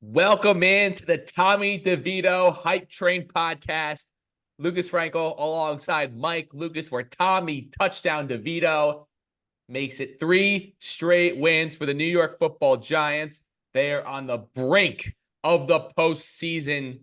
Welcome in to the Tommy DeVito Hype Train podcast. Lucas Frankel alongside Mike Lucas, where Tommy Touchdown DeVito makes it 3 straight wins for the New York Football Giants. They are on the brink of the postseason.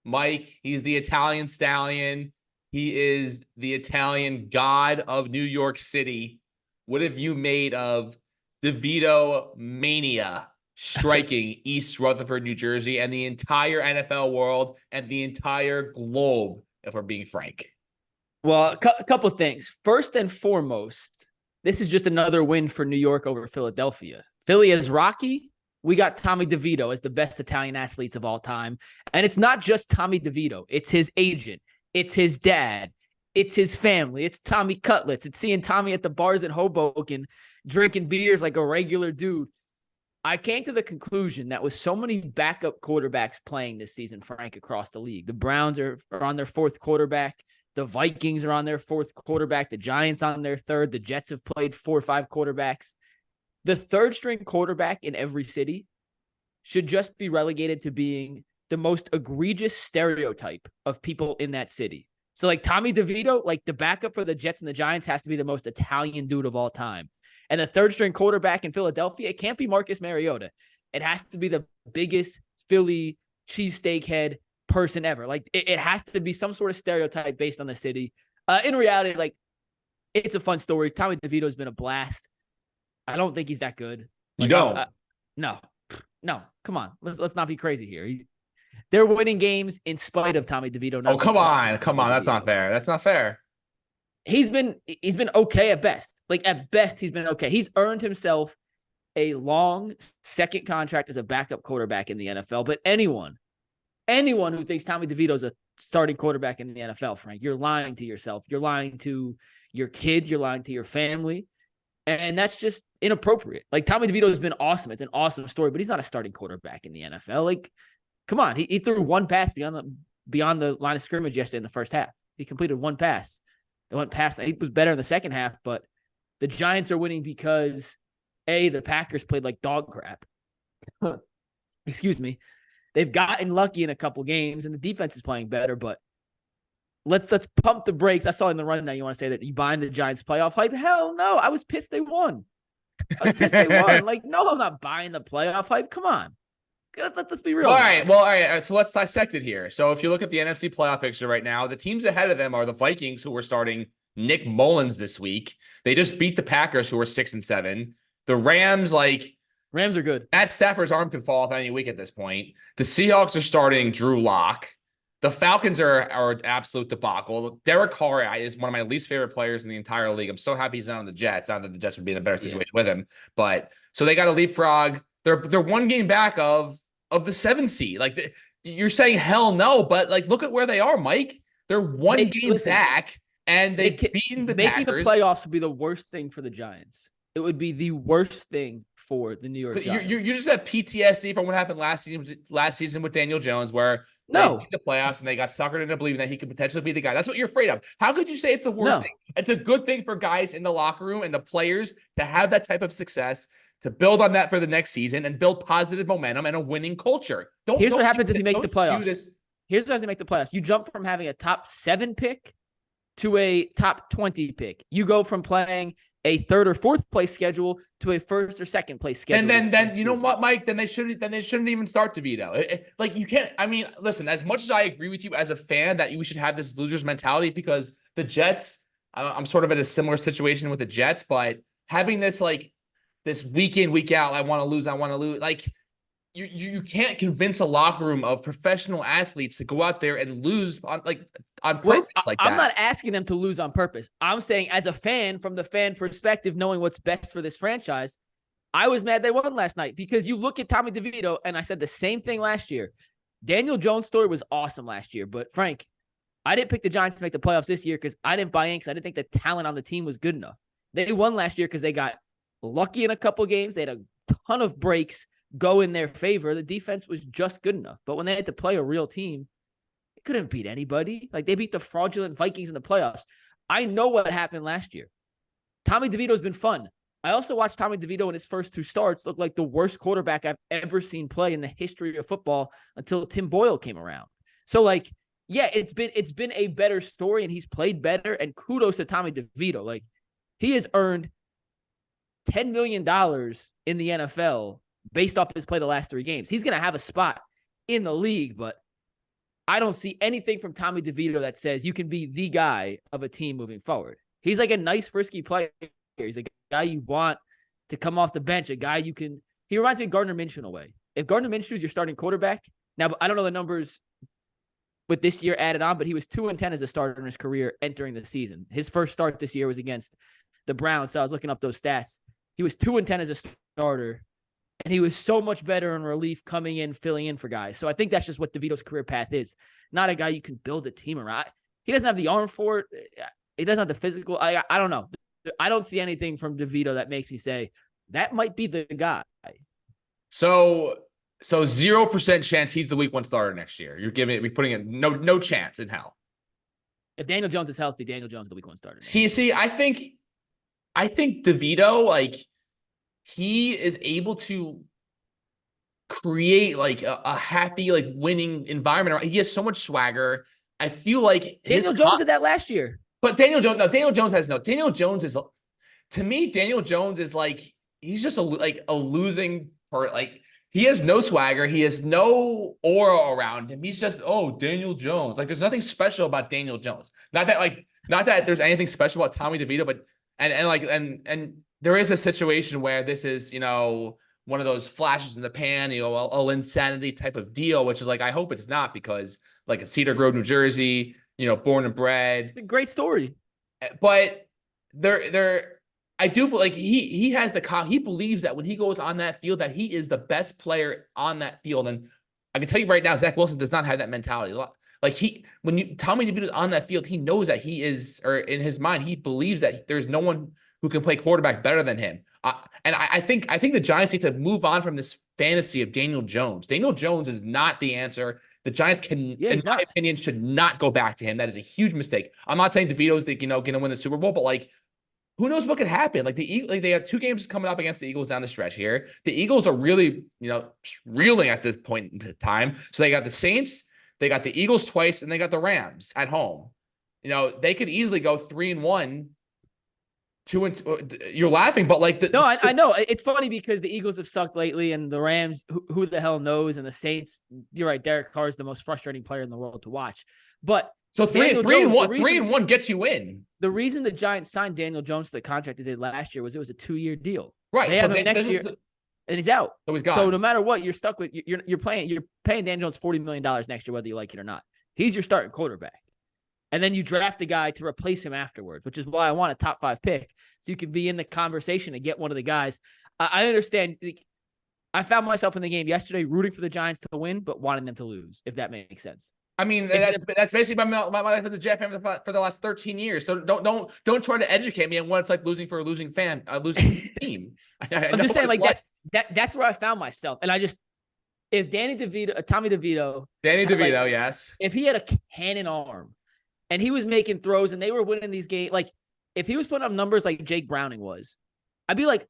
Mike, he's the Italian stallion. He is the Italian god of New York City. What have you made of DeVito Mania striking East Rutherford, New Jersey, and the entire NFL world and the entire globe, if we're being frank? Well, a couple of things. First and foremost, this is just another win for New York over Philadelphia. Philly is rocky. We got Tommy DeVito as the best Italian athletes of all time. And it's not just Tommy DeVito. It's his agent. It's his dad. It's his family. It's Tommy Cutlets. It's seeing Tommy at the bars in Hoboken drinking beers like a regular dude. I came to the conclusion that with so many backup quarterbacks playing this season, Frank, across the league, the Browns are on their fourth quarterback. The Vikings are on their fourth quarterback. The Giants on their third. The Jets have played 4 or 5 quarterbacks. The third string quarterback in every city should just be relegated to being the most egregious stereotype of people in that city. So like Tommy DeVito, like the backup for the Jets and the Giants has to be the most Italian dude of all time. And the third string quarterback in Philadelphia, it can't be Marcus Mariota. It has to be the biggest Philly cheesesteak head person ever. Like it has to be some sort of stereotype based on the city. In reality, like it's a fun story. Tommy DeVito has been a blast. I don't think he's that good. Like, you don't? No. Come on. Let's not be crazy here. They're winning games in spite of Tommy DeVito. Oh, come on. That's not fair. That's not fair. He's been okay at best. Like at best, he's been okay. He's earned himself a long second contract as a backup quarterback in the NFL. But anyone who thinks Tommy DeVito is a starting quarterback in the NFL, Frank, you're lying to yourself. You're lying to your kids. You're lying to your family. And that's just inappropriate. Like Tommy DeVito has been awesome. It's an awesome story, but he's not a starting quarterback in the NFL. Like, come on. He threw one pass beyond the line of scrimmage yesterday in the first half. He completed one pass. It went past. He was better in the second half, but the Giants are winning because the Packers played like dog crap. Excuse me. They've gotten lucky in a couple games, and the defense is playing better. But let's pump the brakes. I saw in the rundown you want to say that you buying the Giants playoff hype. Hell no. I was pissed they won. Like, no, I'm not buying the playoff hype. Come on. Let's be real. All right. So let's dissect it here. So if you look at the NFC playoff picture right now, the teams ahead of them are the Vikings, who are starting Nick Mullins this week. They just beat the Packers, who are 6-7. The Rams are good. Matt Stafford's arm could fall off any week at this point. The Seahawks are starting Drew Lock. The Falcons are an absolute debacle. Derek Carr is one of my least favorite players in the entire league. I'm so happy he's not on the Jets. Not that the Jets would be in a better situation with him, but so they got to leapfrog. They're one game back of the 7 seed. Like you're saying, hell no, but like look at where they are, Mike. They're one game back, and they've beaten the Packers. Making the playoffs would be the worst thing for the Giants. It would be the worst thing for the New York Giants. You just have PTSD from what happened last season with Daniel Jones, where they beat the playoffs and they got suckered into believing that he could potentially be the guy. That's what you're afraid of. How could you say it's the worst thing? It's a good thing for guys in the locker room and the players to have that type of success, to build on that for the next season and build positive momentum and a winning culture. Here's what happens if you make the playoffs. Here's what happens if you make the playoffs. You jump from having a top 7 pick to a top 20 pick. You go from playing a 3rd or 4th place schedule to a 1st or 2nd place schedule. And then you know what, Mike? Then they shouldn't even start DeVito. Like you can't. I mean, listen. As much as I agree with you as a fan that we should have this losers mentality, because the Jets, I'm sort of in a similar situation with the Jets, but having this week in, week out, I want to lose. Like you can't convince a locker room of professional athletes to go out there and lose on purpose like that. I'm not asking them to lose on purpose. I'm saying as a fan, from the fan perspective, knowing what's best for this franchise, I was mad they won last night because you look at Tommy DeVito, and I said the same thing last year. Daniel Jones' story was awesome last year, but Frank, I didn't pick the Giants to make the playoffs this year because I didn't buy in, because I didn't think the talent on the team was good enough. They won last year because they got lucky in a couple games. They had a ton of breaks go in their favor. The defense was just good enough. But when they had to play a real team, they couldn't beat anybody. Like they beat the fraudulent Vikings in the playoffs. I know what happened last year. Tommy DeVito has been fun. I also watched Tommy DeVito in his first 2 starts look like the worst quarterback I've ever seen play in the history of football until Tim Boyle came around. So like, yeah, it's been a better story and he's played better. And kudos to Tommy DeVito. Like, he has earned $10 million in the NFL based off his play the last 3 games. He's going to have a spot in the league, but I don't see anything from Tommy DeVito that says you can be the guy of a team moving forward. He's like a nice, frisky player. He's a guy you want to come off the bench, a guy you can. He reminds me of Gardner Minshew in a way. If Gardner Minshew is your starting quarterback, now I don't know the numbers with this year added on, but he was 2-10 as a starter in his career entering the season. His first start this year was against the Browns, so I was looking up those stats. He was 2-10 as a starter, and he was so much better in relief coming in, filling in for guys. So I think that's just what DeVito's career path is. Not a guy you can build a team around. He doesn't have the arm for it. He doesn't have the physical. I don't know. I don't see anything from DeVito that makes me say that might be the guy. So 0% chance he's the week 1 starter next year. We're putting it no chance in hell. If Daniel Jones is healthy, Daniel Jones is the week 1 starter. See, I think DeVito, like, he is able to create like a happy, like, winning environment. He has so much swagger. I feel like Daniel Jones did that last year. But Daniel Jones is, to me, Daniel Jones is like, he's just a losing part. Like, he has no swagger. He has no aura around him. He's just, Daniel Jones. Like, there's nothing special about Daniel Jones. Not that there's anything special about Tommy DeVito, but and there is a situation where this is, one of those flashes in the pan, a insanity type of deal, which is like, I hope it's not, because like Cedar Grove, New Jersey, born and bred. It's a great story. But I do, like, he has he believes that when he goes on that field, that he is the best player on that field. And I can tell you right now, Zach Wilson does not have that mentality. Like, Tommy DeVito is on that field, he knows that he is, or in his mind, he believes that there's no one who can play quarterback better than him. And I think the Giants need to move on from this fantasy of Daniel Jones. Daniel Jones is not the answer. The Giants in my opinion, should not go back to him. That is a huge mistake. I'm not saying DeVito's going to win the Super Bowl, but like, who knows what could happen? Like, they have 2 games coming up against the Eagles down the stretch here. The Eagles are really, reeling at this point in time. So they got the Saints, they got the Eagles twice, and they got the Rams at home. They could easily go 3-1. 2-2. You're laughing, but like I know it's funny because the Eagles have sucked lately, and the Rams, who the hell knows, and the Saints. You're right. Derek Carr is the most frustrating player in the world to watch. But so 3-1 gets you in. The reason the Giants signed Daniel Jones to the contract they did last year was it was a 2-year deal. Right. They have him next year, and he's out. So he's gone. So no matter what, you're stuck with you're paying Daniel Jones $40 million next year, whether you like it or not. He's your starting quarterback. And then you draft a guy to replace him afterwards, which is why I want a top 5 pick, so you can be in the conversation and get one of the guys. I understand. I found myself in the game yesterday rooting for the Giants to win, but wanting them to lose, if that makes sense. I mean, that's basically my life as a Jet fan for the last 13 years. So don't try to educate me on what it's like losing for a losing team. I'm just saying, like, that's where I found myself. And if Tommy DeVito, yes, if he had a cannon arm and he was making throws and they were winning these games, like, if he was putting up numbers like Jake Browning was, I'd be like,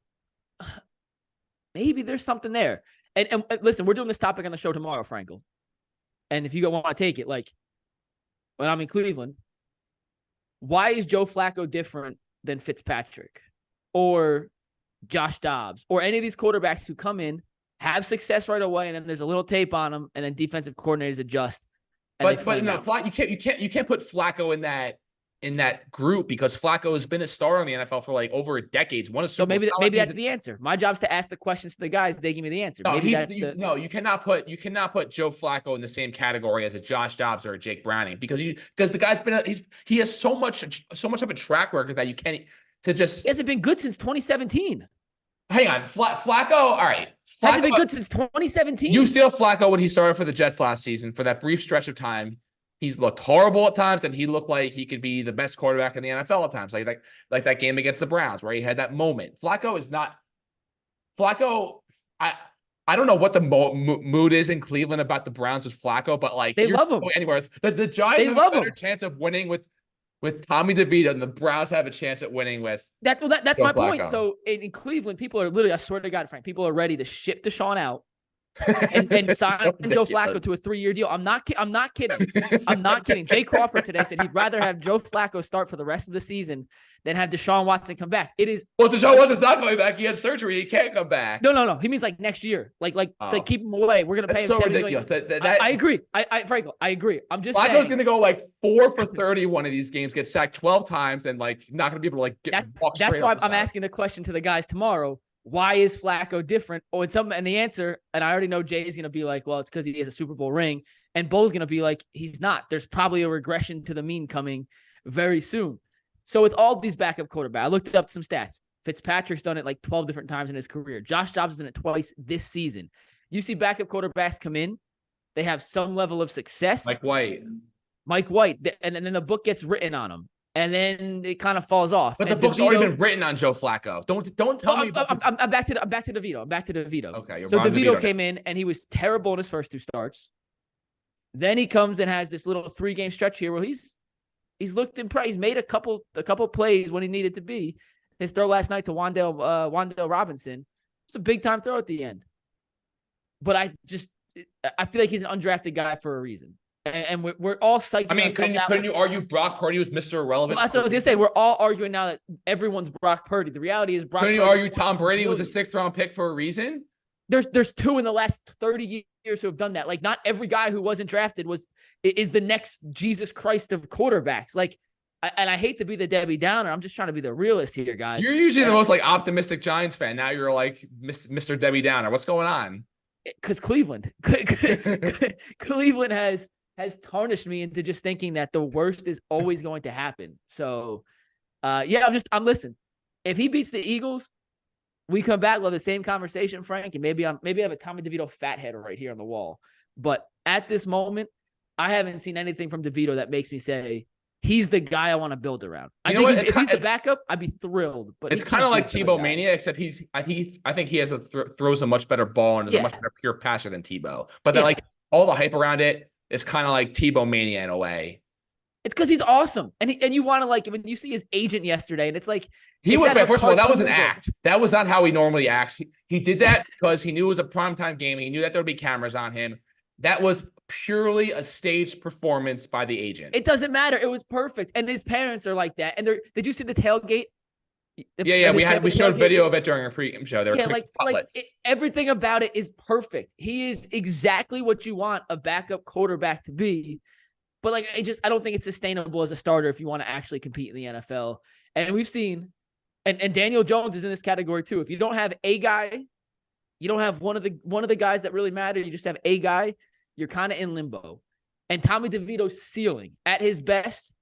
maybe there's something there. And listen, we're doing this topic on the show tomorrow, Frankel. And if you want to take it, like, when I'm in Cleveland, why is Joe Flacco different than Fitzpatrick or Josh Dobbs or any of these quarterbacks who come in, have success right away, and then there's a little tape on them, and then defensive coordinators adjust? But no, you can't put Flacco in that group, because Flacco has been a star in the NFL for like over a decade. So maybe that's the answer. My job's to ask the questions to the guys. They give me the answer. You cannot put Joe Flacco in the same category as a Josh Dobbs or a Jake Browning, because the guy's he has so much of a track record that you can't to just. He hasn't been good since 2017. Hang on, Flacco. All right, hasn't been good since 2017. You see Flacco when he started for the Jets last season for that brief stretch of time. He's looked horrible at times, and he looked like he could be the best quarterback in the NFL at times, like that game against the Browns where he had that moment. Flacco is not Flacco. I don't know what the mood is in Cleveland about the Browns with Flacco, but like, they love him anywhere. The Giants have a better chance of winning with with Tommy DeVito, and the Browns have a chance at winning with That's Joe my point. Flacco. So in Cleveland, people are literally, I swear to God, Frank, people are ready to ship Deshaun out and sign Joe Flacco to a 3-year deal. I'm not kidding. I'm not kidding. Jay Crawford today said he'd rather have Joe Flacco start for the rest of the season than have Deshaun Watson come back. It is. Well, Deshaun Watson's not coming back. He had surgery. He can't come back. No. He means like next year. Like to keep him away. We're gonna pay him so $70 ridiculous. million. I agree. Franco, I agree. I'm just Flacco's saying. gonna go like 4 for 30 one of these games, get sacked 12 times, and like not gonna be able to like get. That's why I'm asking the question to the guys tomorrow. Why is Flacco different? And the answer, and I already know Jay's going to be like, well, it's because he has a Super Bowl ring. And Bo's going to be like, he's not. There's probably a regression to the mean coming very soon. So with all these backup quarterbacks, I looked up some stats. Fitzpatrick's done it like 12 different times in his career. Josh Dobbs has done it twice this season. You see backup quarterbacks come in. They have some level of success. Mike White. And then the book gets written on them. And then it kind of falls off. But the book's already been written on Joe Flacco. Don't tell me. I'm back to DeVito. Okay, so DeVito came in and he was terrible in his first 2 starts. Then he comes and has this little 3-game stretch here where he's looked impressed. He's made a couple plays when he needed to be. His throw last night to Wan'Dale Robinson. It's a big time throw at the end. But I feel like he's an undrafted guy for a reason. And we're all psyched. I mean, couldn't you argue Brock Purdy was Mr. Irrelevant? Well, that's what I was going to say. We're all arguing now that everyone's Brock Purdy. The reality is Couldn't you argue Tom Brady was a 6th-round pick for a reason? There's 2 in the last 30 years who have done that. Like, not every guy who wasn't drafted is the next Jesus Christ of quarterbacks. Like, and I hate to be the Debbie Downer. I'm just trying to be the realist here, guys. You're usually the most like optimistic Giants fan. Now you're like Mr. Debbie Downer. What's going on? Because Cleveland has tarnished me into just thinking that the worst is always going to happen. So, I'm listening. If he beats the Eagles, we come back, we'll have the same conversation, Frank, and maybe I have a Tommy DeVito fat head right here on the wall. But at this moment, I haven't seen anything from DeVito that makes me say he's the guy I want to build around. If he's the backup, I'd be thrilled. But it's kind of like Tebow Mania, except I think he has throws a much better ball and is a much better pure passer than Tebow. But like all the hype around it. It's kind of like Tebow Mania in a way. It's because he's awesome. And you want to like, when you see his agent yesterday, and it's like, first of all, that was an act. That was not how he normally acts. He did that because he knew it was a primetime game. He knew that there would be cameras on him. That was purely a staged performance by the agent. It doesn't matter. It was perfect. And his parents are like that. And did you see the tailgate? We showed video of it during our pregame show. They were everything about it is perfect. He is exactly what you want a backup quarterback to be. But I don't think it's sustainable as a starter if you want to actually compete in the NFL. And we've seen, and Daniel Jones is in this category too. If you don't have a guy, you don't have one of the guys that really matter. You just have a guy. You're kind of in limbo. And Tommy DeVito's ceiling at his best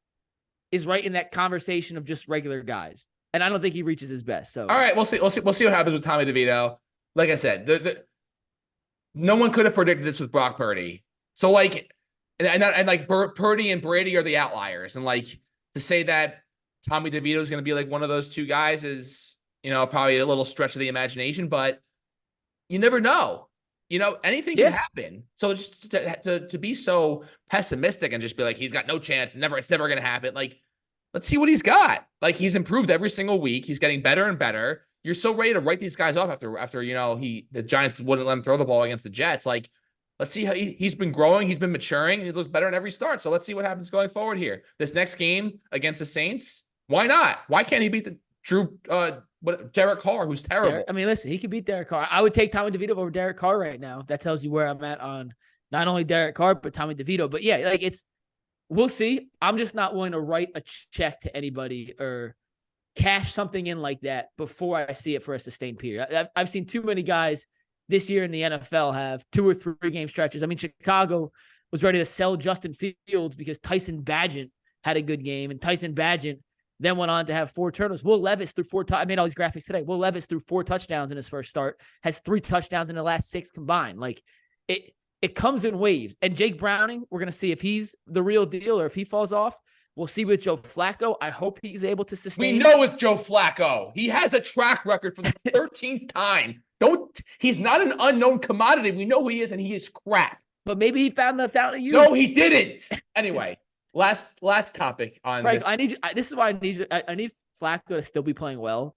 is right in that conversation of just regular guys. And I don't think he reaches his best. So, all right, we'll see what happens with Tommy DeVito. Like I said, no one could have predicted this with Brock Purdy. So Purdy and Brady are the outliers, and to say that Tommy DeVito is going to be like one of those 2 guys is probably a little stretch of the imagination. But you never know. Anything can happen. So just to be so pessimistic and just be like he's got no chance, it's never going to happen. Let's see what he's got. He's improved every single week. He's getting better and better. You're so ready to write these guys off after the Giants wouldn't let him throw the ball against the Jets. Let's see how he's been growing. He's been maturing. He looks better in every start. So let's see what happens going forward here. This next game against the Saints, why not? Why can't he beat Derek Carr, who's terrible? I mean, listen, he could beat Derek Carr. I would take Tommy DeVito over Derek Carr right now. That tells you where I'm at on not only Derek Carr, but Tommy DeVito. But yeah, we'll see. I'm just not willing to write a check to anybody or cash something in like that before I see it for a sustained period. I've seen too many guys this year in the NFL have 2 or 3 game stretches. I mean, Chicago was ready to sell Justin Fields because Tyson Bagent had a good game, and Tyson Bagent then went on to have 4 turnovers. Will Levis threw 4. I made all these graphics today. Will Levis threw 4 touchdowns in his first start, has 3 touchdowns in the last 6 combined. It comes in waves. And Jake Browning, we're going to see if he's the real deal or if he falls off. We'll see with Joe Flacco. I hope he's able to sustain. We know with Joe Flacco, he has a track record for the 13th time. He's not an unknown commodity. We know who he is, and he is crap. But maybe he found the fountain of youth. No, he didn't. Anyway, last topic on Frank, this. I need you. This is why I need you. I need Flacco to still be playing well,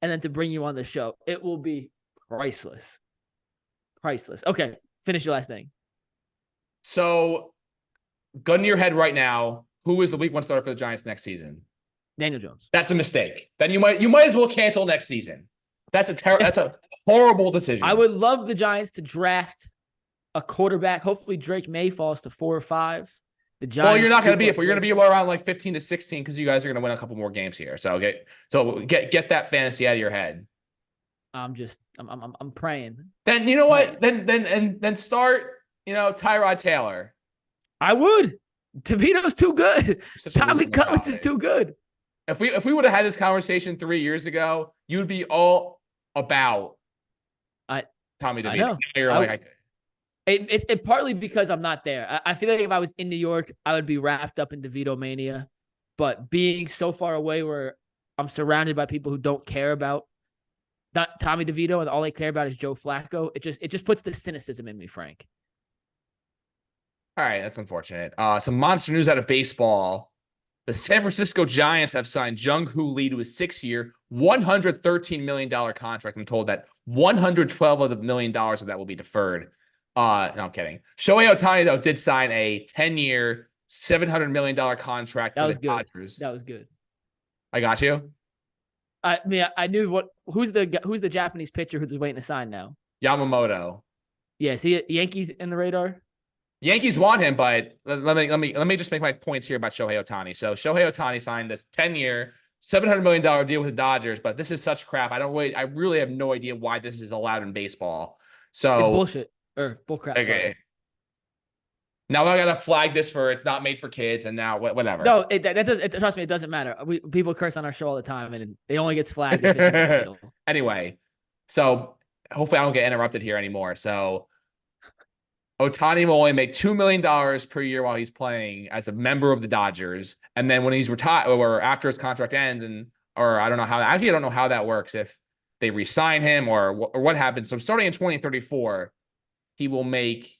and then to bring you on the show. It will be priceless. Priceless. Okay, finish your last thing. So, gun to your head right now, who is the week 1 starter for the Giants next season? Daniel Jones. That's a mistake. Then you might as well cancel next season. That's a horrible decision. I would love the Giants to draft a quarterback. Hopefully Drake May falls to 4 or 5. The Giants. Well, you're not going to be if you're going to be around like 15 to 16 because you guys are going to win a couple more games here. So get that fantasy out of your head. I'm praying. Then you know what? Then start, Tyrod Taylor. I would. DeVito's too good. Tommy Cutlets is too good. If we would have had this conversation 3 years ago, you'd be all about Tommy DeVito. I know. You're like, It partly because I'm not there. I feel like if I was in New York, I would be wrapped up in DeVito Mania. But being so far away where I'm surrounded by people who don't care about Tommy DeVito and all they care about is Joe Flacco, it just puts the cynicism in me, Frank. All right, that's unfortunate. Some monster news out of baseball. The San Francisco Giants have signed Jung-Hoo Lee to a 6-year, $113 million contract. I'm told that $112 of the $1 million of that will be deferred. No, I'm kidding. Shohei Ohtani, though, did sign a 10-year, $700 million contract for the Dodgers. That was good. I got you. I mean, I knew who's the Japanese pitcher who's waiting to sign now? Yamamoto. Yeah, is he Yankees in the radar? Yankees want him, but let me just make my points here about Shohei Ohtani. So Shohei Ohtani signed this 10-year, $700 million deal with the Dodgers, but this is such crap. I really have no idea why this is allowed in baseball. So it's bullshit or bullcrap. Okay. Sorry. Now I gotta flag this for it's not made for kids, and now whatever. No, trust me, it doesn't matter. People curse on our show all the time, and it only gets flagged if it's Anyway, so hopefully I don't get interrupted here anymore. So Ohtani will only make $2 million per year while he's playing as a member of the Dodgers. And then when he's retired or after his contract ends, I don't know how that works, if they re-sign him or what happens. So starting in 2034, he will make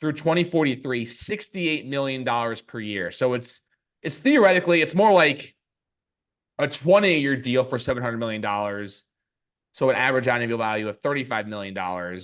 through 2043, $68 million per year. So it's theoretically, it's more like a 20-year deal for $700 million. So an average annual value of $35 million.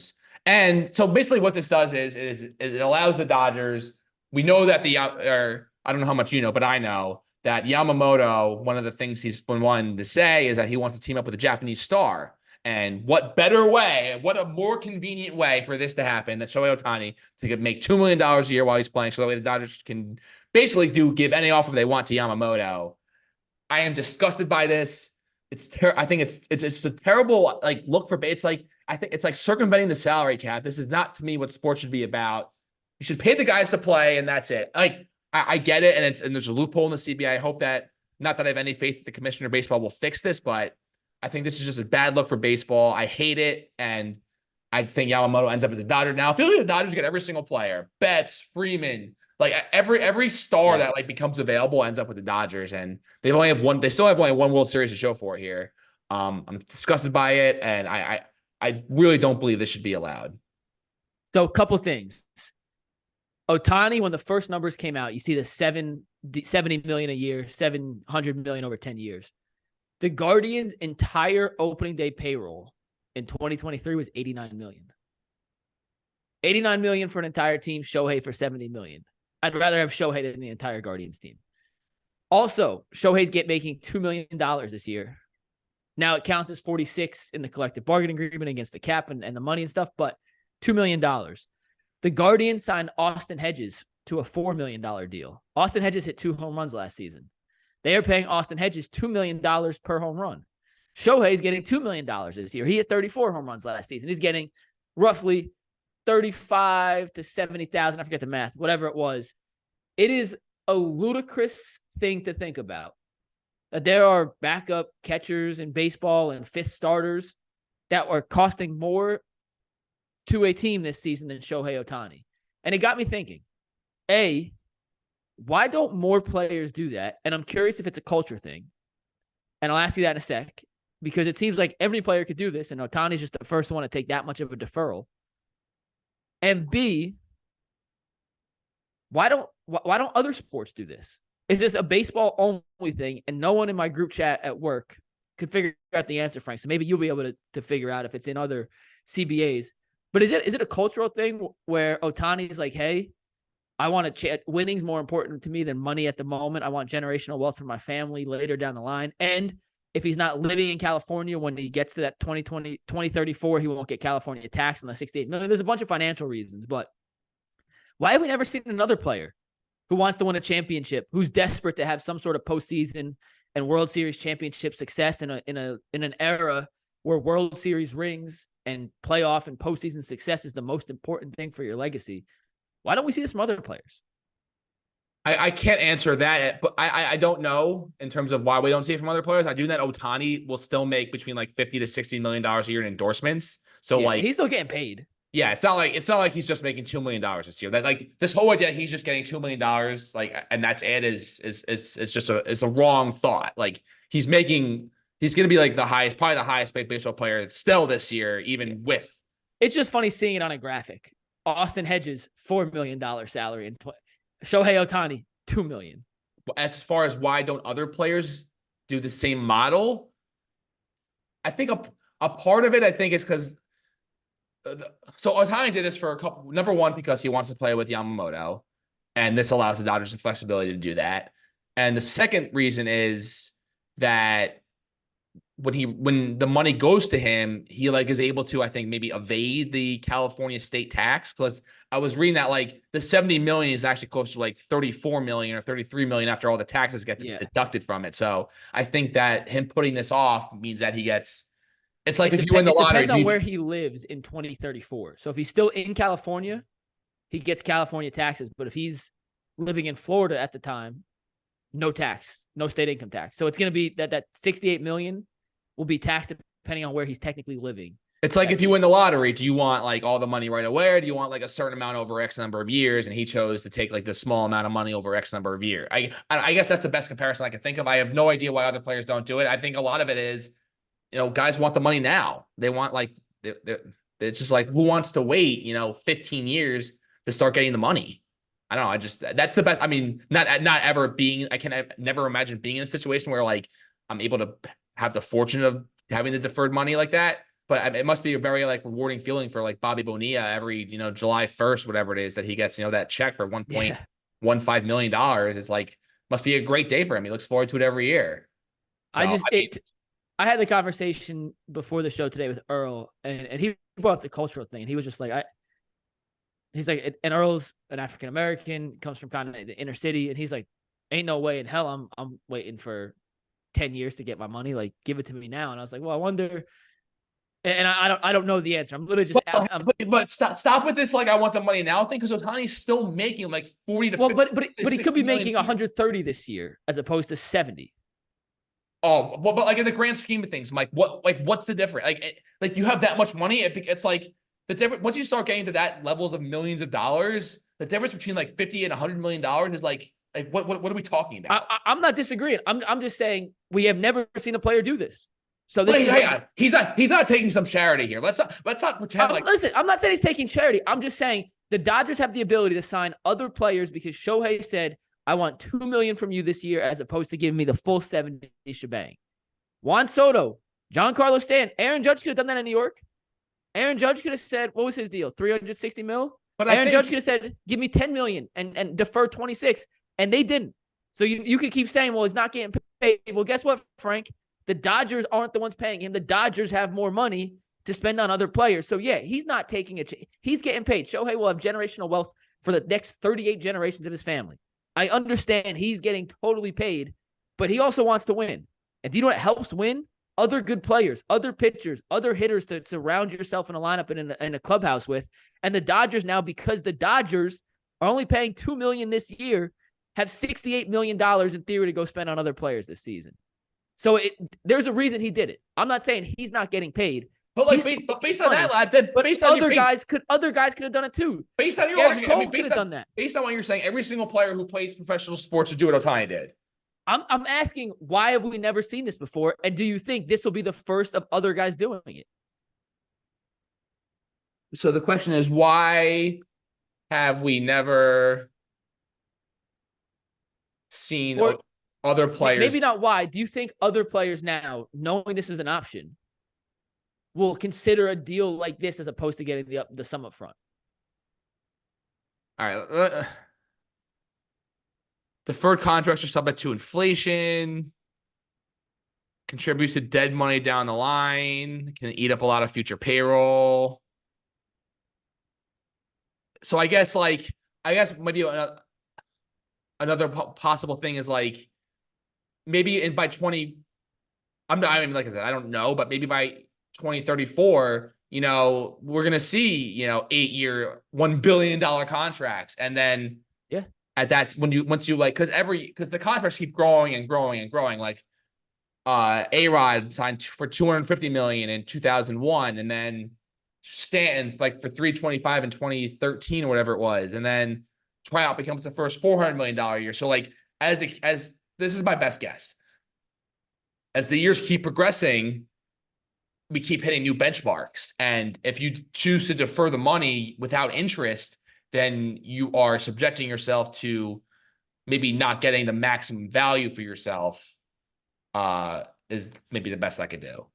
And so basically what this does is it allows the Dodgers, we know that I don't know how much you know, but I know that Yamamoto, one of the things he's been wanting to say is that he wants to team up with a Japanese star. And what better way, what a more convenient way for this to happen than Shohei Ohtani to make $2 million a year while he's playing, so that way the Dodgers can basically give any offer they want to Yamamoto. I am disgusted by this. I think it's a terrible look for. I think it's like circumventing the salary cap. This is not, to me, what sports should be about. You should pay the guys to play, and that's it. I get it, and there's a loophole in the CBA. I hope that, not that I have any faith that the commissioner of baseball will fix this, but I think this is just a bad look for baseball. I hate it, and I think Yamamoto ends up as a Dodger. Now, I feel like the Dodgers get every single player. Betts, Freeman, every star that becomes available ends up with the Dodgers, and they still have only one World Series to show for it here. I'm disgusted by it, and I really don't believe this should be allowed. So a couple things. Ohtani, when the first numbers came out, you see the $70 million a year, $700 million over 10 years. The Guardians' entire opening day payroll in 2023 was $89 million. $89 million for an entire team, Shohei for $70 million. I'd rather have Shohei than the entire Guardians team. Also, Shohei's making $2 million this year. Now it counts as 46 in the collective bargaining agreement against the cap and the money and stuff, but $2 million. The Guardians signed Austin Hedges to a $4 million deal. Austin Hedges hit 2 home runs last season. They are paying Austin Hedges $2 million per home run. Shohei's getting $2 million this year. He hit 34 home runs last season. He's getting roughly 35 to 70,000. I forget the math, whatever it was. It is a ludicrous thing to think about, that there are backup catchers in baseball and fifth starters that are costing more to a team this season than Shohei Ohtani. And it got me thinking, A, why don't more players do that? And I'm curious if it's a culture thing. And I'll ask you that in a sec, because it seems like every player could do this, and Ohtani's just the first one to take that much of a deferral. And B, why don't other sports do this? Is this a baseball only thing? And no one in my group chat at work could figure out the answer, Frank. So maybe you'll be able to figure out if it's in other CBAs. But is it a cultural thing where Ohtani is like, hey, I want to winning's more important to me than money at the moment. I want generational wealth for my family later down the line. And if he's not living in California when he gets to that 2034, he won't get California tax on the 68 million. There's a bunch of financial reasons, but why have we never seen another player who wants to win a championship, who's desperate to have some sort of postseason and World Series championship success in an era where World Series rings and playoff and postseason success is the most important thing for your legacy? Why don't we see this from other players? I can't answer that, but I don't know in terms of why we don't see it from other players. I do know that Ohtani will still make between like $50 to $60 million a year in endorsements. So like he's still getting paid. Yeah, it's not like he's just making $2 million this year. That like this whole idea he's just getting $2 million, like, and that's it is just a wrong thought. Like he's going to be like probably the highest paid baseball player still this year, even with. It's just funny seeing it on a graphic. Austin Hedges, $4 million salary, and Shohei Ohtani, $2 million. As far as why don't other players do the same model, I think a part of it, I think, is because. So Ohtani did this for a couple. Number one, because he wants to play with Yamamoto, and this allows the Dodgers the flexibility to do that. And the second reason is that when the money goes to him, he like is able to, I think, maybe evade the California state tax. Because I was reading that like the 70 million is actually close to like 34 million or 33 million after all the taxes get deducted from it. So I think that him putting this off means that he gets. It's like if you win the lottery. It depends on where he lives in 2034. So if he's still in California, he gets California taxes. But if he's living in Florida at the time, no tax, no state income tax. So it's going to be that 68 million will be taxed depending on where he's technically living. It's like if you win the lottery, do you want like all the money right away, or do you want like a certain amount over X number of years? And he chose to take like the small amount of money over X number of years. I guess that's the best comparison I can think of. I have no idea why other players don't do it. I think a lot of it is, guys want the money now. They want like it's just like, who wants to wait 15 years to start getting the money? I don't know. That's the best. I mean, not ever being. I can never imagine being in a situation where like I'm able to have the fortune of having the deferred money like that. But it must be a very like rewarding feeling for like Bobby Bonilla every July 1st, whatever it is that he gets that check for $1.15 million. It's like must be a great day for him. He looks forward to it every year. So, I had the conversation before the show today with Earl, and he brought up the cultural thing. And he was just like, and Earl's an African American, comes from kind of the inner city, and he's like, ain't no way in hell I'm waiting for 10 years to get my money. Like, give it to me now. And I was like, well, I wonder. And I don't know the answer. I'm literally just. But stop with this. Like, I want the money now thing, because Ohtani's still making like 40 to. Well, but he could be making 130 this year as opposed to 70. Oh, but like in the grand scheme of things, Mike, what's the difference? Like you have that much money, it's like the difference. Once you start getting to that levels of millions of dollars, the difference between like 50 and $100 million is like what are we talking about? I'm not disagreeing. I'm just saying we have never seen a player do this. So he's not taking some charity here. Let's not pretend like. Listen, I'm not saying he's taking charity. I'm just saying the Dodgers have the ability to sign other players because Shohei said, I want $2 million from you this year as opposed to giving me the full 70 shebang. Juan Soto, Giancarlo Stanton, Aaron Judge could have done that in New York. Aaron Judge could have said, what was his deal? 360 mil? But Aaron Judge could have said, give me 10 million and defer 26. And they didn't. So you could keep saying, well, he's not getting paid. Well, guess what, Frank? The Dodgers aren't the ones paying him. The Dodgers have more money to spend on other players. So yeah, he's not taking he's getting paid. Shohei will have generational wealth for the next 38 generations of his family. I understand he's getting totally paid, but he also wants to win. And do you know what helps win? Other good players, other pitchers, other hitters to surround yourself in a lineup and in a clubhouse with. And the Dodgers now, because the Dodgers are only paying $2 million this year, have $68 million in theory to go spend on other players this season. So there's a reason he did it. I'm not saying he's not getting paid. But based on that, lad, then other guys could have done it too. Based on your logic, based on what you're saying, every single player who plays professional sports would do what Ohtani did. I'm asking, why have we never seen this before? And do you think this will be the first of other guys doing it? So the question is, why have we never seen Or other players. maybe not why. Do you think other players now, knowing this is an option, will consider a deal like this as opposed to getting the sum up front? All right. Deferred contracts are subject to inflation, contributes to dead money down the line, can eat up a lot of future payroll. So I guess maybe another possible thing is like maybe by 20, I mean, like I said, I don't know, but maybe by 2034, we're going to see, 8-year, $1 billion contracts. And then at that, once you like, because the contracts keep growing and growing and growing, like A-Rod signed for $250 million in 2001, and then Stanton like for $325 in 2013 or whatever it was, and then Trout becomes the first $400 million year. So like as this is my best guess, as the years keep progressing, we keep hitting new benchmarks, and if you choose to defer the money without interest, then you are subjecting yourself to maybe not getting the maximum value for yourself. Is maybe the best I could do.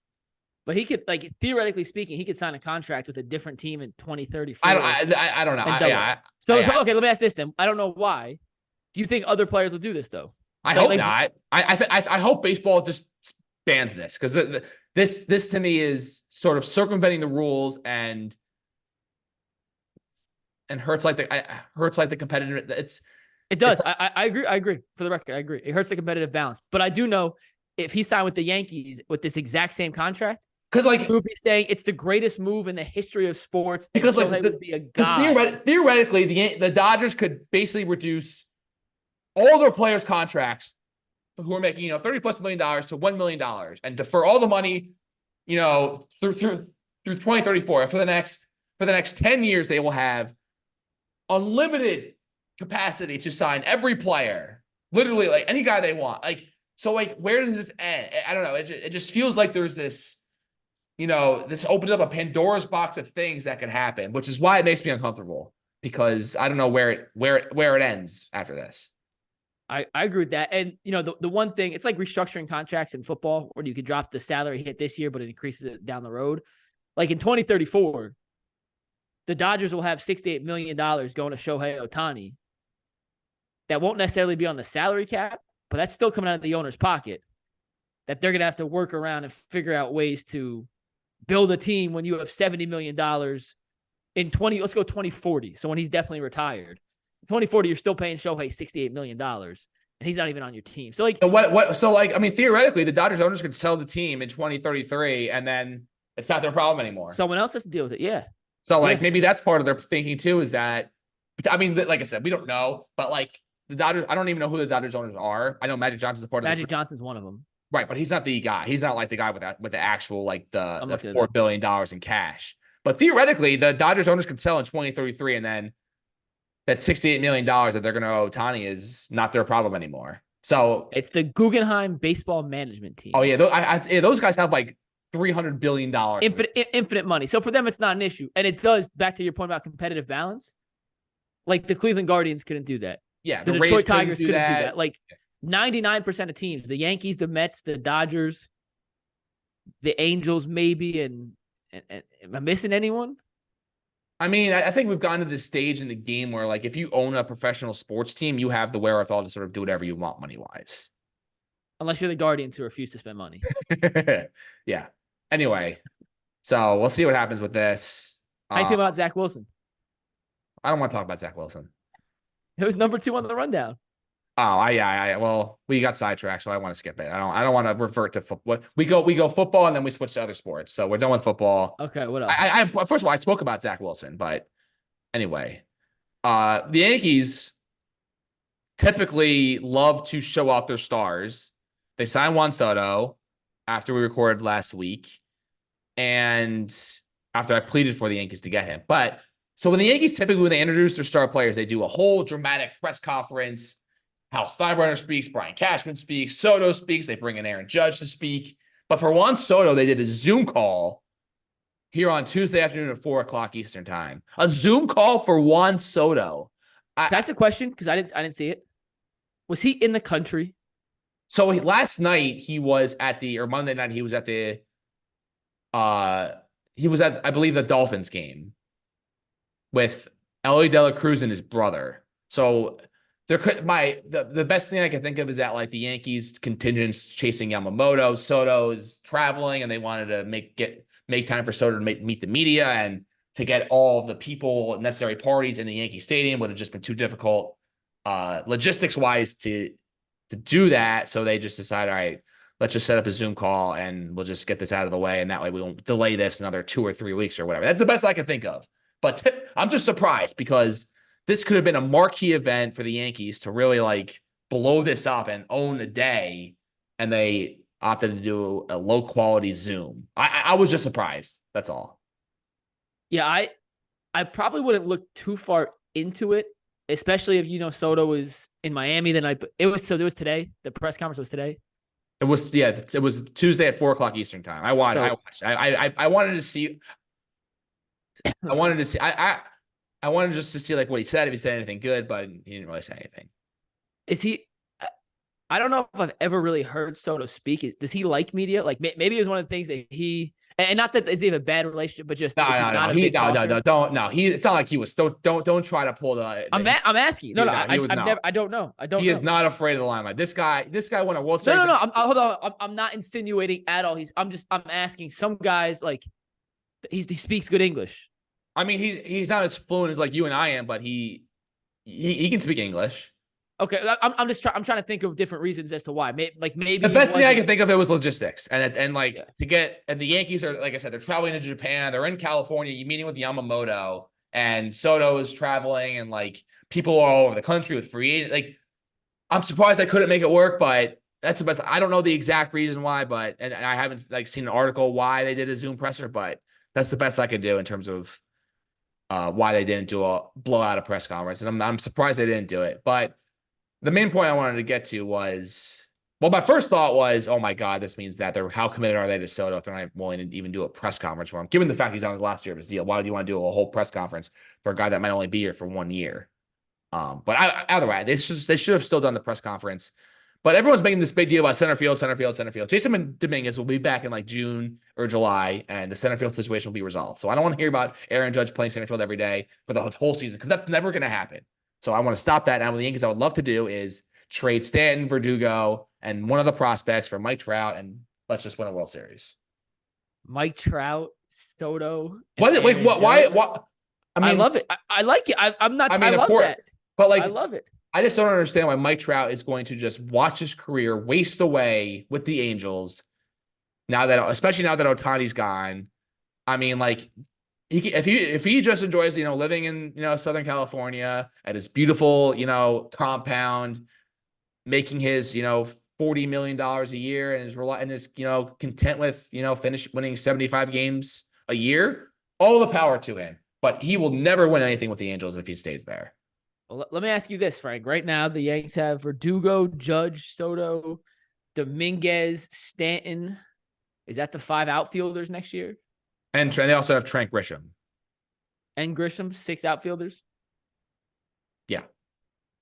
But he could, like, theoretically speaking, he could sign a contract with a different team in 2034. I don't know. So okay, let me ask this then. I don't know why. Do you think other players will do this though? I hope not. I hope baseball just bans this, because this to me is sort of circumventing the rules and hurts like the competitive. It does. I agree. I agree. For the record, I agree. It hurts the competitive balance. But I do know if he signed with the Yankees with this exact same contract, because like we would be saying it's the greatest move in the history of sports. Because like would be a god. Theoretically, the Dodgers could basically reduce all their players' contracts who are making $30+ million to $1 million and defer all the money, through 2034. For the next 10 years, they will have unlimited capacity to sign every player, literally like any guy they want. Like, so like, where does this end? I don't know. It just feels like there's this, this opens up a Pandora's box of things that could happen, which is why it makes me uncomfortable, because I don't know where it ends after this. I agree with that. And, the one thing, it's like restructuring contracts in football where you could drop the salary hit this year, but it increases it down the road. Like in 2034, the Dodgers will have $68 million going to Shohei Ohtani. That won't necessarily be on the salary cap, but that's still coming out of the owner's pocket, that they're going to have to work around and figure out ways to build a team when you have $70 million in 2040. So when he's definitely retired. 2040, you're still paying Shohei $68 million, and he's not even on your team. So like, theoretically, the Dodgers owners could sell the team in 2033, and then it's not their problem anymore. Someone else has to deal with it. Yeah. So like, maybe that's part of their thinking too, is that, I mean, like I said, we don't know, but like the Dodgers, I don't even know who the Dodgers owners are. I know Magic Johnson's a part of Magic Johnson's one of them. Right, but he's not the guy. He's not like the guy with the actual like the $4 billion in cash. But theoretically, the Dodgers owners could sell in 2033, and then that $68 million that they're going to owe Ohtani is not their problem anymore. So it's the Guggenheim baseball management team. Oh yeah, those guys have like $300 billion, infinite money. So for them, it's not an issue, and it does. Back to your point about competitive balance, like the Cleveland Guardians couldn't do that. Yeah, the Detroit Tigers couldn't do that. Like 99% of teams, the Yankees, the Mets, the Dodgers, the Angels, maybe, and am I missing anyone? I mean, I think we've gotten to this stage in the game where, like, if you own a professional sports team, you have the wherewithal to sort of do whatever you want money-wise. Unless you're the Guardians who refuse to spend money. Yeah. Anyway, so we'll see what happens with this. How do you feel about Zach Wilson? I don't want to talk about Zach Wilson. It was number 2 on the rundown. Oh, well, we got sidetracked, so I want to skip it. I don't want to revert to football. We go football, and then we switch to other sports. So we're done with football. Okay, what else? First of all, I spoke about Zach Wilson, but anyway, the Yankees typically love to show off their stars. They signed Juan Soto after we recorded last week, and after I pleaded for the Yankees to get him. But so when the Yankees typically, when they introduce their star players, they do a whole dramatic press conference. Hal Steinbrenner speaks, Brian Cashman speaks, Soto speaks, they bring in Aaron Judge to speak. But for Juan Soto, they did a Zoom call here on Tuesday afternoon at 4:00 Eastern time. A Zoom call for Juan Soto. Can I ask a question? Because I didn't see it. Was he in the country? So last night he was or Monday night uh he was at, I believe, the Dolphins game with Ellie De La Cruz and his brother. So there could the best thing I can think of is that like the Yankees contingent's chasing Yamamoto. Soto is traveling and they wanted to make time for Soto to meet the media, and to get all of the people, necessary parties in the Yankee Stadium would have just been too difficult logistics wise to do that. So they just decided, all right, let's just set up a Zoom call and we'll just get this out of the way. And that way we won't delay this another 2 or 3 weeks or whatever. That's the best I can think of. But I'm just surprised because this could have been a marquee event for the Yankees to really like blow this up and own the day. And they opted to do a low quality Zoom. I was just surprised. That's all. Yeah, I probably wouldn't look too far into it, especially if Soto was in Miami. Then it was today. The press conference was today. It was Tuesday at 4:00 Eastern time. I watched. I wanted to see. I wanted to see. I wanted just to see like what he said, if he said anything good, but he didn't really say anything. Is he? I don't know if I've ever really heard Soto speak. Does he like media? Like maybe it was one of the things that he. And not that he have a bad relationship, but just No. It's not like he was. Don't try to pull the. I'm asking. No, I don't know. He is not afraid of the limelight. This guy won a World Series. No. Hold on. I'm not insinuating at all. I'm asking. Some guys like he speaks good English. I mean, he's not as fluent as like you and I am, but he can speak English. Okay, I'm trying to think of different reasons as to why. Maybe the best thing I can think of it was logistics, and the Yankees are, like I said, they're traveling to Japan, they're in California, you meeting with Yamamoto, and Soto is traveling, and like people are all over the country with free agents. Like, I'm surprised I couldn't make it work, but that's the best. I don't know the exact reason why, and I haven't like seen an article why they did a Zoom presser, but that's the best I could do in terms of why they didn't do a blowout of press conference, and I'm surprised they didn't do it, but. The main point I wanted to get to was, well, my first thought was, oh my God, this means that how committed are they to Soto if they're not willing to even do a press conference for him? Given the fact he's on his last year of his deal, why do you want to do a whole press conference for a guy that might only be here for 1 year? But either way, they should have still done the press conference. But everyone's making this big deal about center field. Jason Dominguez will be back in like June or July, and the center field situation will be resolved. So I don't want to hear about Aaron Judge playing center field every day for the whole season, because that's never going to happen. So I want to stop that. Now, what the Yankees I would love to do is trade Stanton, Verdugo, and one of the prospects for Mike Trout, and let's just win a World Series. Mike Trout, Soto. Why? I mean, I love it. I like it. I love that. But like, I love it. I just don't understand why Mike Trout is going to just watch his career waste away with the Angels especially now that Ohtani's gone. I mean, like. If he just enjoys, living in, Southern California at his beautiful, compound, making his, $40 million a year and is content with, finish winning 75 games a year, all the power to him. But he will never win anything with the Angels if he stays there. Well, let me ask you this, Frank. Right now, the Yankees have Verdugo, Judge, Soto, Dominguez, Stanton. Is that the 5 outfielders next year? And they also have Trent Grisham. And Grisham, 6 outfielders? Yeah.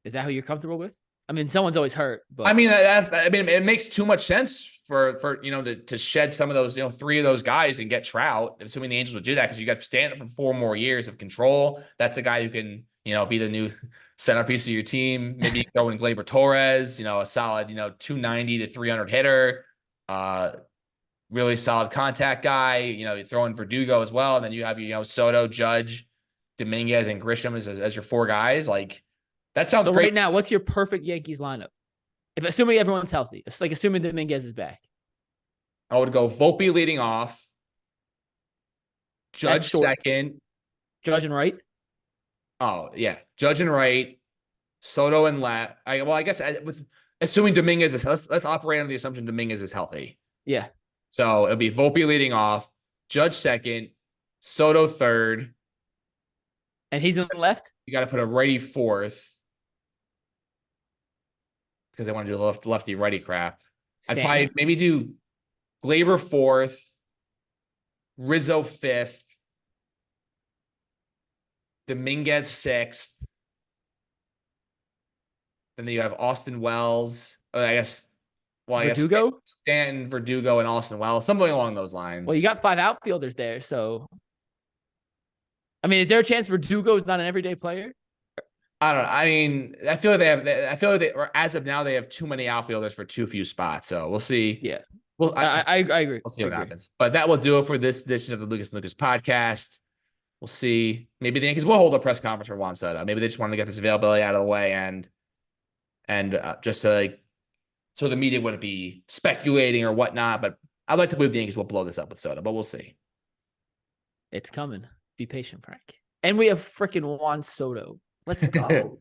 Is that who you're comfortable with? I mean, someone's always hurt. But I mean, it makes too much sense for to shed some of those, 3 of those guys and get Trout, assuming the Angels would do that, because you got Stanton for 4 more years of control. That's a guy who can, be the new centerpiece of your team. Maybe throw in Gleyber Torres, a solid, 290 to 300 hitter. Really solid contact guy. You throw in Verdugo as well, and then you have Soto, Judge, Dominguez, and Grisham as your 4 guys. Like, that sounds great. Right now, what's your perfect Yankees lineup? Assuming everyone's healthy, it's like assuming Dominguez is back. I would go Volpe leading off, Judge second, Judge and right. Oh yeah, Judge and right, Soto and left. I guess with assuming Dominguez is, let's operate on the assumption Dominguez is healthy. Yeah. So it'll be Volpe leading off, Judge second, Soto third. And he's on the left? You got to put a righty fourth because they want to do the lefty-righty crap. Stanton. I'd probably maybe do Gleyber fourth, Rizzo fifth, Dominguez sixth. And then you have Austin Wells. I guess. Well, I guess Verdugo? Stanton, Verdugo, and Austin Wells, something along those lines. Well, you got 5 outfielders there, so I mean, is there a chance Verdugo is not an everyday player? I don't know. I mean, I feel like they have. I feel like or as of now, they have too many outfielders for too few spots. So we'll see. Yeah. Well, I agree. We'll see what happens. But that will do it for this edition of the Lucas and Lucas podcast. We'll see. Maybe the Yankees will hold a press conference for Juan Soto. Maybe they just wanted to get this availability out of the way and just so the media wouldn't be speculating or whatnot. But I'd like to believe the Yankees will blow this up with Soto, but we'll see. It's coming. Be patient, Frank. And we have freaking Juan Soto. Let's go.